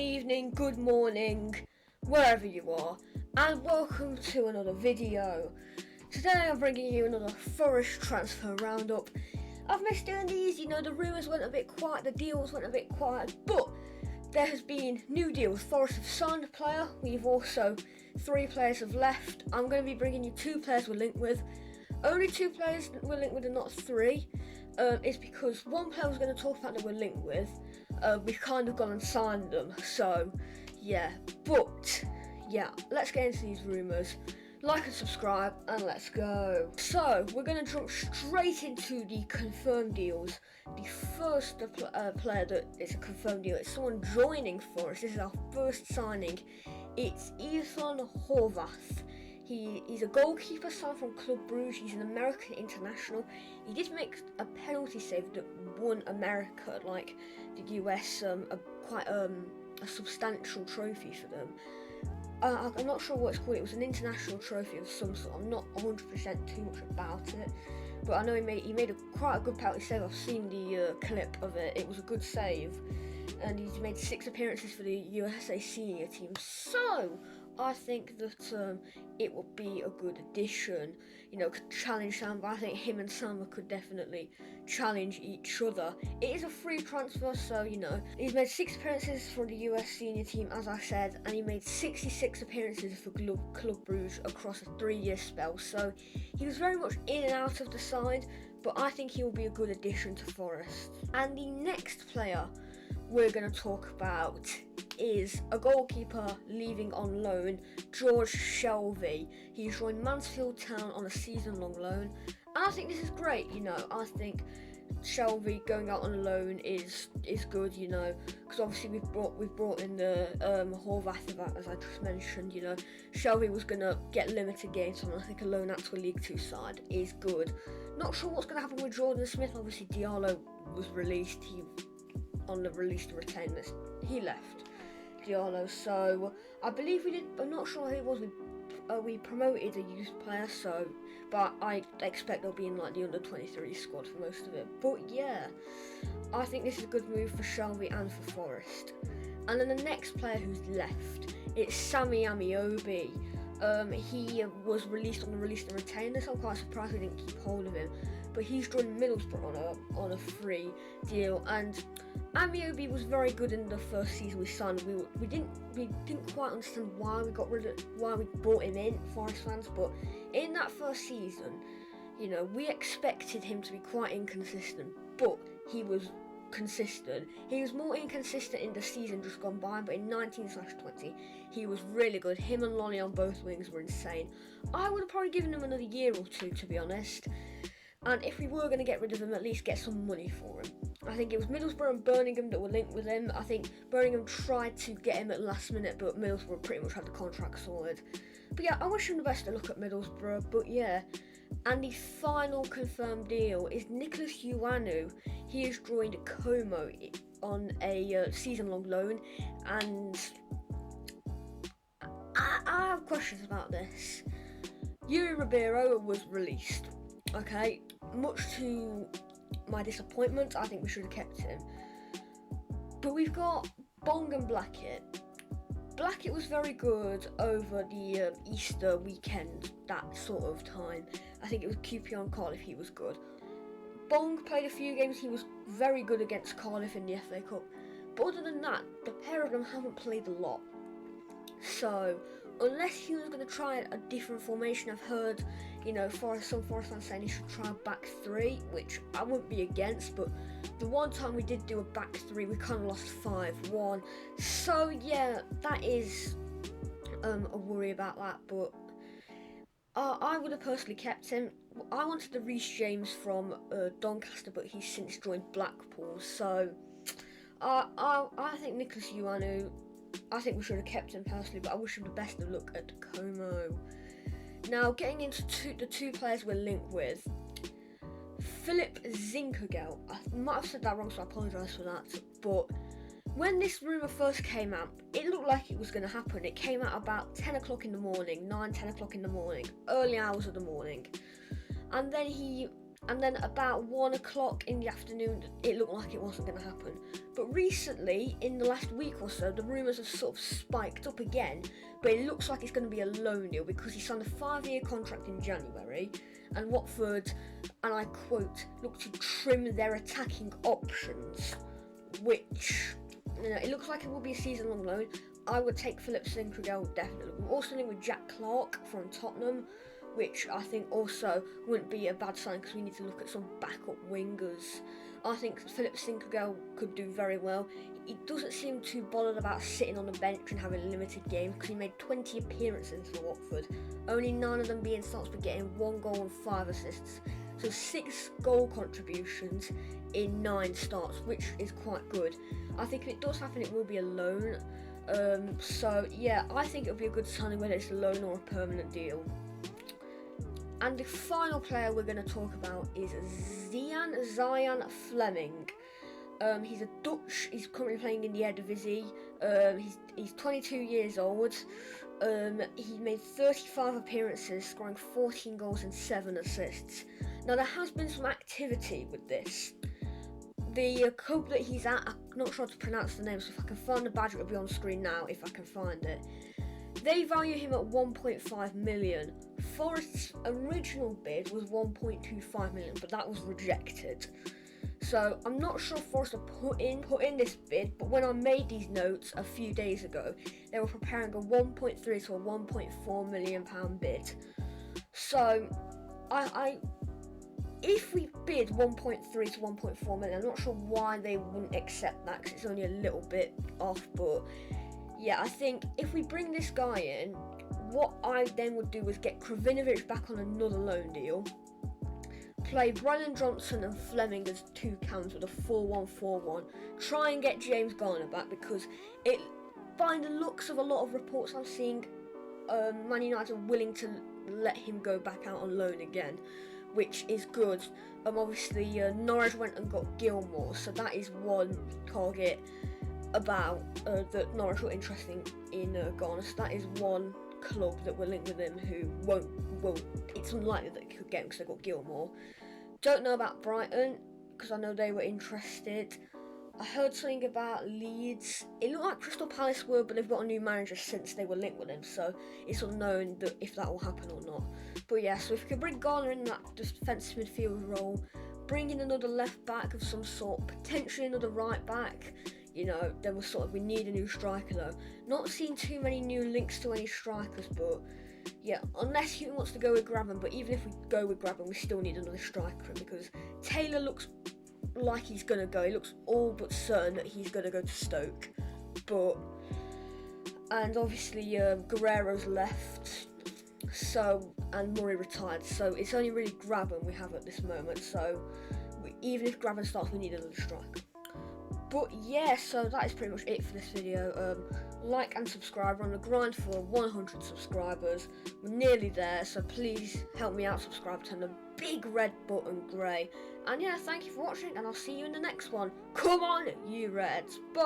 evening, good morning, wherever you are, and welcome to another video. Today I'm bringing you another Forest transfer roundup. I've missed doing these, the rumours went a bit quiet, the deals went a bit quiet, but there has been new deals. Forest have signed a player, we've also, 3 players have left. I'm going to be bringing you 2 players we're linked with. Only 2 players we're linked with and not 3. It's because one player I was going to talk about that we're linked with, we've kind of gone and signed them, so yeah. But yeah, let's get into these rumours. Like and subscribe, and let's go. So we're going to jump straight into the confirmed deals. The first player that is a confirmed deal, it's someone joining Forest. This is our first signing. It's Ethan Horvath. He's a goalkeeper signed from Club Brugge. He's an American international. He did make a penalty save that won America, like the US, quite a substantial trophy for them. I'm not sure what it's called. It was an international trophy of some sort. I'm not 100% too much about it, but I know he made quite a good penalty save. I've seen the clip of it. It was a good save, and he's made 6 appearances for the USA senior team. So I think that it will be a good addition. Could challenge Sam, but I think him and Sam could definitely challenge each other. It is a free transfer, so he's made 6 appearances for the US senior team, as I said, and he made 66 appearances for Club Brugge across a 3-year spell. So he was very much in and out of the side, but I think he will be a good addition to Forest. And the next player we're going to talk about is a goalkeeper leaving on loan, George Shelvey. He's joined Mansfield Town on a season-long loan, and I think this is great. I think Shelvey going out on a loan is good. Because obviously we've brought in the Horvath, as I just mentioned. Shelvey was gonna get limited games, and I think a loan out to a League 2 side is good. Not sure what's gonna happen with Jordan Smith. Obviously Diallo was released. On the release to retain list, he left Diallo, so I believe we did. I'm not sure who it was. We promoted a youth player, but I expect they'll be in like the under 23 squad for most of it. But yeah, I think this is a good move for Shelvey and for Forest. And then the next player who's left, it's Sammy Amiobi. He was released on the release to retain list. I'm quite surprised we didn't keep hold of him, but he's joined Middlesbrough on a free deal, and Amiobi was very good in the first season we signed. We didn't quite understand why we brought him in, Forest fans, but in that first season, we expected him to be quite inconsistent, but he was consistent. He was more inconsistent in the season just gone by, but in 19/20 he was really good. Him and Lonnie on both wings were insane. I would have probably given him another year or 2, to be honest. And if we were going to get rid of him, at least get some money for him. I think it was Middlesbrough and Birmingham that were linked with him. I think Birmingham tried to get him at last minute, but Middlesbrough pretty much had the contract sorted. But yeah, I wish him the best of luck at Middlesbrough. But yeah, and the final confirmed deal is Nicholas Ioanu. He has joined Como on a season-long loan, and I have questions about this. Yuri Ribeiro was released. Okay, much to my disappointment, I think we should have kept him. But we've got Bong and Blackett. Blackett was very good over the Easter weekend, that sort of time. I think it was QPR and Cardiff, he was good. Bong played a few games, he was very good against Cardiff in the FA Cup. But other than that, the pair of them haven't played a lot. So, unless he was going to try a different formation, I've heard, some Forest fans saying he should try a back 3, which I wouldn't be against, but the one time we did do a back 3, we kind of lost 5-1. So yeah, that is a worry about that, but I would have personally kept him. I wanted the Reece James from Doncaster, but he's since joined Blackpool, so I think Nicholas Ioanu, I think we should have kept him personally, but I wish him the best of luck at Como. Now, getting into the 2 players we're linked with, Philip Zinkergel. I might have said that wrong, so I apologise for that. But when this rumour first came out, it looked like it was going to happen. It came out about 10 o'clock in the morning, 10 o'clock in the morning, early hours of the morning. And then he and then about 1 o'clock in the afternoon, it looked like it wasn't going to happen. But recently, in the last week or so, the rumours have sort of spiked up again, but it looks like it's going to be a loan deal because he signed a 5-year contract in January, and Watford, and I quote, look to trim their attacking options, which, it looks like it will be a season-long loan. I would take Philip Sinclair definitely. We're also linked with Jack Clark from Tottenham, which I think also wouldn't be a bad sign because we need to look at some backup wingers. I think Philip Sinclair could do very well. He doesn't seem too bothered about sitting on the bench and having limited games because he made 20 appearances for Watford, only 9 of them being starts, but getting 1 goal and 5 assists. So 6 goal contributions in 9 starts, which is quite good. I think if it does happen, it will be a loan. So yeah, I think it'll be a good signing whether it's a loan or a permanent deal. And the final player we're going to talk about is Zian Fleming. He's a Dutch. He's currently playing in the Eredivisie. He's 22 years old. He made 35 appearances, scoring 14 goals and 7 assists. Now there has been some activity with this. The club that he's at, I'm not sure how to pronounce the name, so if I can find the badge, it'll be on screen now if I can find it. They value him at 1.5 million. Forest's original bid was 1.25 million, but that was rejected. So I'm not sure if Forest put in this bid, but when I made these notes a few days ago, they were preparing a 1.3 to a 1.4 million pound bid. So if we bid 1.3 to 1.4 million, I'm not sure why they wouldn't accept that because it's only a little bit off, but yeah, I think if we bring this guy in, what I then would do is get Kravinovic back on another loan deal, play Brennan Johnson and Fleming as 2 cams with a 4-1-4-1, try and get James Garner back because by the looks of a lot of reports I'm seeing, Man United are willing to let him go back out on loan again, which is good. Obviously, Norwich went and got Gilmore, so that is one target about that Norwich were interested in Garner. So that is one club that we're linked with him who won't. It's unlikely that they could get him because they got Gilmore. Don't know about Brighton because I know they were interested. I heard something about Leeds. It looked like Crystal Palace were, but they've got a new manager since they were linked with him, so it's unknown that if that will happen or not. But yeah, so if we could bring Garner in that defensive midfield role, bring in another left back of some sort, potentially another right back. There was we need a new striker though. Not seeing too many new links to any strikers, but yeah, unless he wants to go with Graben. But even if we go with Graben, we still need another striker because Taylor looks like he's gonna go. He looks all but certain that he's gonna go to Stoke. And obviously Guerrero's left, and Murray retired. So it's only really Graben we have at this moment. So even if Graben starts, we need another striker. But yeah, so that is pretty much it for this video. Like and subscribe. We're on the grind for 100 subscribers. We're nearly there, so please help me out. Subscribe, turn the big red button grey. And yeah, thank you for watching, and I'll see you in the next one. Come on, you Reds. Bye.